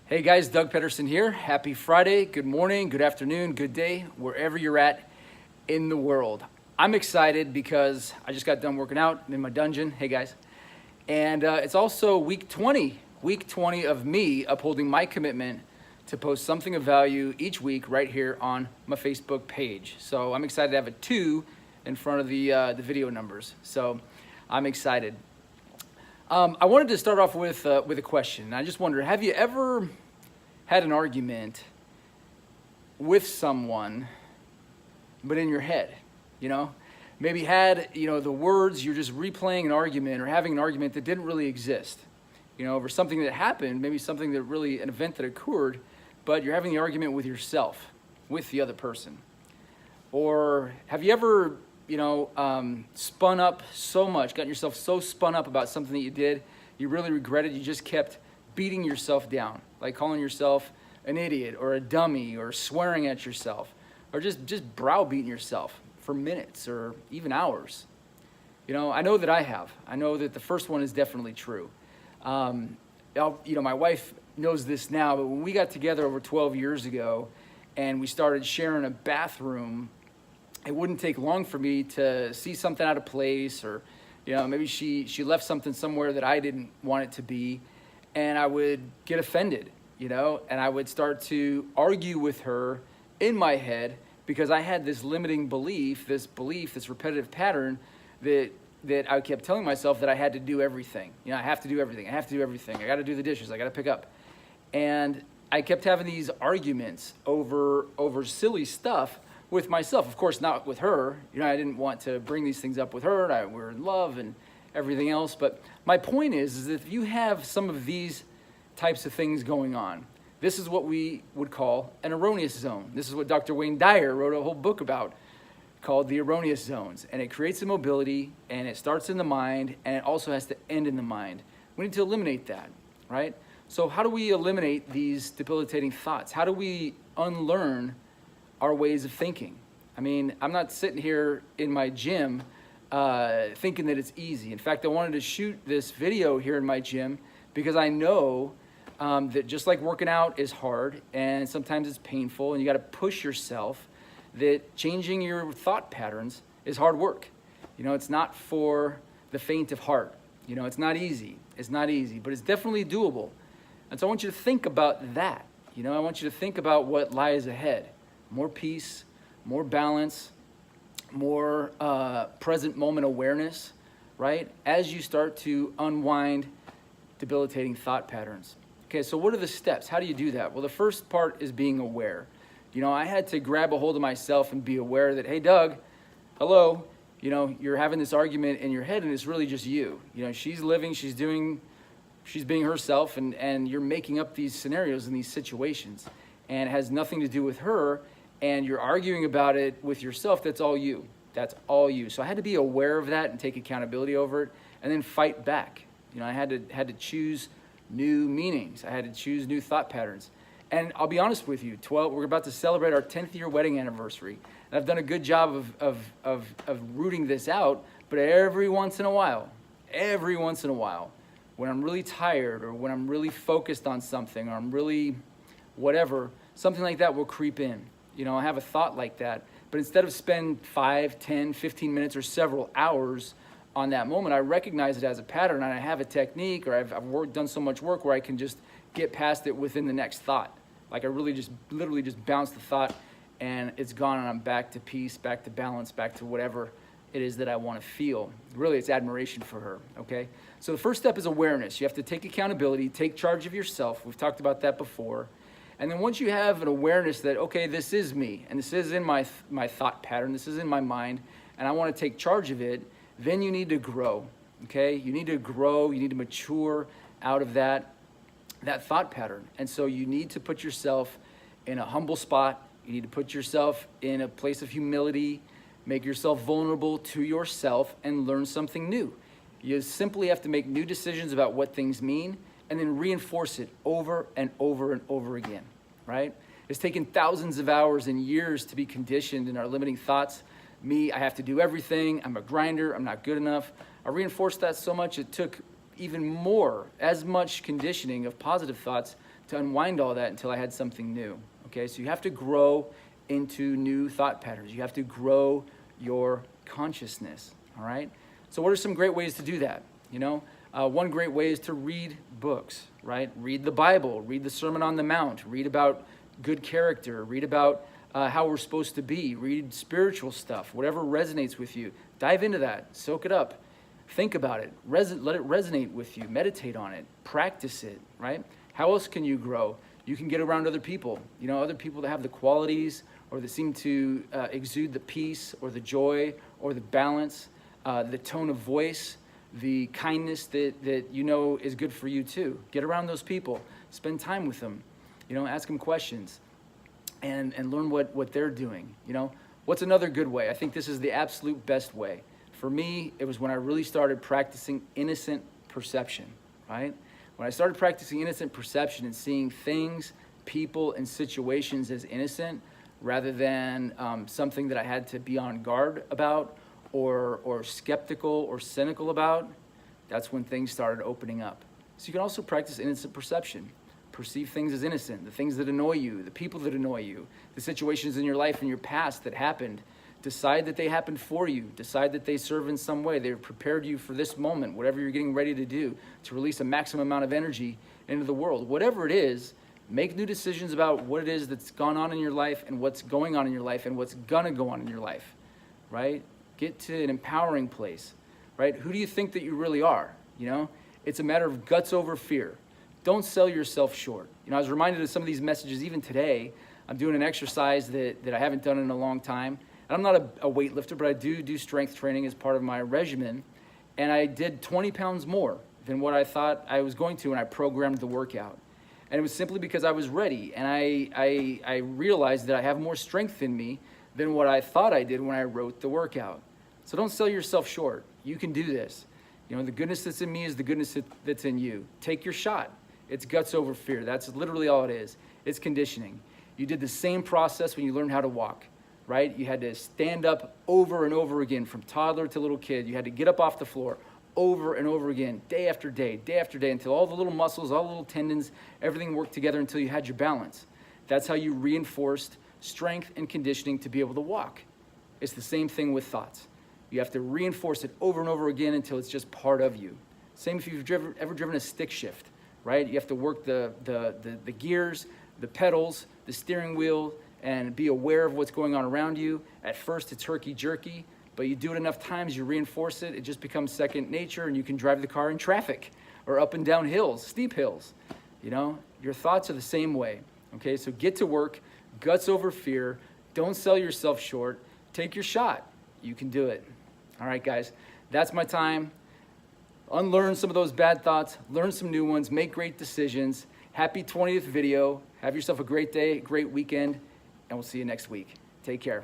Hey guys, Doug Pedersen here. Happy Friday, good morning, good afternoon, good day, wherever you're at in the world. I'm excited because I just got done working out in my dungeon. Hey guys. And it's also week 20 of me upholding my commitment to post something of value each week right here on my Facebook page. So I'm excited to have a 2 in front of the video numbers. So I'm excited. I wanted to start off with a question. I just wonder, have you ever had an argument with someone, but in your head, maybe had, the words, you're just replaying an argument or having an argument that didn't really exist, over something that happened, maybe something that really, an event that occurred, but you're having the argument with yourself, with the other person. Or have you ever spun up so much, gotten yourself so spun up about something that you did, you really regretted, you just kept beating yourself down, like calling yourself an idiot or a dummy or swearing at yourself or just browbeating yourself for minutes or even hours. I know that I have. I know that the first one is definitely true. My wife knows this now, but when we got together over 12 years ago and we started sharing a bathroom, it wouldn't take long for me to see something out of place or, maybe she left something somewhere that I didn't want it to be, and I would get offended, and I would start to argue with her in my head because I had this limiting belief, this repetitive pattern that I kept telling myself that I had to do everything. I have to do everything. I got to do the dishes. I got to pick up. And I kept having these arguments over silly stuff with myself, of course, not with her. I didn't want to bring these things up with her. We were in love and everything else. But my point is that if you have some of these types of things going on, this is what we would call an erroneous zone. This is what Dr. Wayne Dyer wrote a whole book about called the erroneous zones. And it creates immobility, and it starts in the mind, and it also has to end in the mind. We need to eliminate that, right? So how do we eliminate these debilitating thoughts? How do we unlearn our ways of thinking? I mean, I'm not sitting here in my gym thinking that it's easy. In fact, I wanted to shoot this video here in my gym because I know that just like working out is hard and sometimes it's painful and you got to push yourself, that changing your thought patterns is hard work. It's not for the faint of heart. It's not easy. But it's definitely doable. And so I want you to think about that. I want you to think about what lies ahead. More peace, more balance, more present moment awareness, right? As you start to unwind debilitating thought patterns. Okay, so what are the steps? How do you do that? Well, the first part is being aware. I had to grab a hold of myself and be aware that, hey, Doug, hello, you're having this argument in your head and it's really just you. She's living, she's being herself, and you're making up these scenarios and these situations, and it has nothing to do with her, and you're arguing about it with yourself. That's all you. So I had to be aware of that and take accountability over it, and then fight back. I had to choose new meanings. I had to choose new thought patterns. And I'll be honest with you, we're about to celebrate our 10th year wedding anniversary. And I've done a good job of rooting this out, but every once in a while, when I'm really tired or when I'm really focused on something or I'm really whatever, something like that will creep in. I have a thought like that, but instead of spend 5, 10, 15 minutes or several hours on that moment, I recognize it as a pattern and I have a technique, or I've done so much work where I can just get past it within the next thought. Like I really literally just bounce the thought and it's gone and I'm back to peace, back to balance, back to whatever it is that I want to feel. Really, it's admiration for her, okay? So the first step is awareness. You have to take accountability, take charge of yourself. We've talked about that before. And then once you have an awareness that, okay, this is me, and this is in my thought pattern, this is in my mind, and I want to take charge of it, then you need to grow, okay? You need to grow, you need to mature out of that thought pattern. And so you need to put yourself in a humble spot. You need to put yourself in a place of humility, make yourself vulnerable to yourself, and learn something new. You simply have to make new decisions about what things mean and then reinforce it over and over and over again, right? It's taken thousands of hours and years to be conditioned in our limiting thoughts. I have to do everything. I'm a grinder. I'm not good enough. I reinforced that so much it took even more, as much conditioning of positive thoughts to unwind all that until I had something new. Okay, so you have to grow into new thought patterns. You have to grow your consciousness. All right. So what are some great ways to do that? One great way is to read books, right? Read the Bible, read the Sermon on the Mount, read about good character, read about how we're supposed to be, read spiritual stuff, whatever resonates with you. Dive into that, soak it up, think about it, let it resonate with you, meditate on it, practice it, right? How else can you grow? You can get around other people, other people that have the qualities or that seem to exude the peace or the joy or the balance, the tone of voice, the kindness that is good for you too. Get around those people, spend time with them, ask them questions and learn what they're doing. What's another good way? I think this is the absolute best way. For me, it was when I really started practicing innocent perception, right? When I started practicing innocent perception and seeing things, people, and situations as innocent rather than something that I had to be on guard about or skeptical or cynical about, that's when things started opening up. So you can also practice innocent perception. Perceive things as innocent, the things that annoy you, the people that annoy you, the situations in your life and your past that happened. Decide that they happened for you. Decide that they serve in some way. They've prepared you for this moment, whatever you're getting ready to do, to release a maximum amount of energy into the world. Whatever it is, make new decisions about what it is that's gone on in your life and what's going on in your life and what's gonna go on in your life, right? Get to an empowering place, right? Who do you think that you really are? It's a matter of guts over fear. Don't sell yourself short. I was reminded of some of these messages even today. I'm doing an exercise that I haven't done in a long time. And I'm not a weightlifter, but I do strength training as part of my regimen. And I did 20 pounds more than what I thought I was going to when I programmed the workout. And it was simply because I was ready. And I realized that I have more strength in me than what I thought I did when I wrote the workout. So don't sell yourself short. You can do this. The goodness that's in me is the goodness that's in you. Take your shot. It's guts over fear. That's literally all it is. It's conditioning. You did the same process when you learned how to walk, right? You had to stand up over and over again from toddler to little kid. You had to get up off the floor over and over again, day after day, until all the little muscles, all the little tendons, everything worked together until you had your balance. That's how you reinforced strength and conditioning to be able to walk. It's the same thing with thoughts. You have to reinforce it over and over again until it's just part of you. Same if you've ever driven a stick shift, right? You have to work the gears, the pedals, the steering wheel, and be aware of what's going on around you. At first, it's herky-jerky, but you do it enough times, you reinforce it, it just becomes second nature, and you can drive the car in traffic or up and down hills, steep hills. Your thoughts are the same way, okay? So get to work, guts over fear, don't sell yourself short, take your shot. You can do it. All right, guys, that's my time. Unlearn some of those bad thoughts, learn some new ones, make great decisions. Happy 20th video. Have yourself a great day, great weekend, and we'll see you next week. Take care.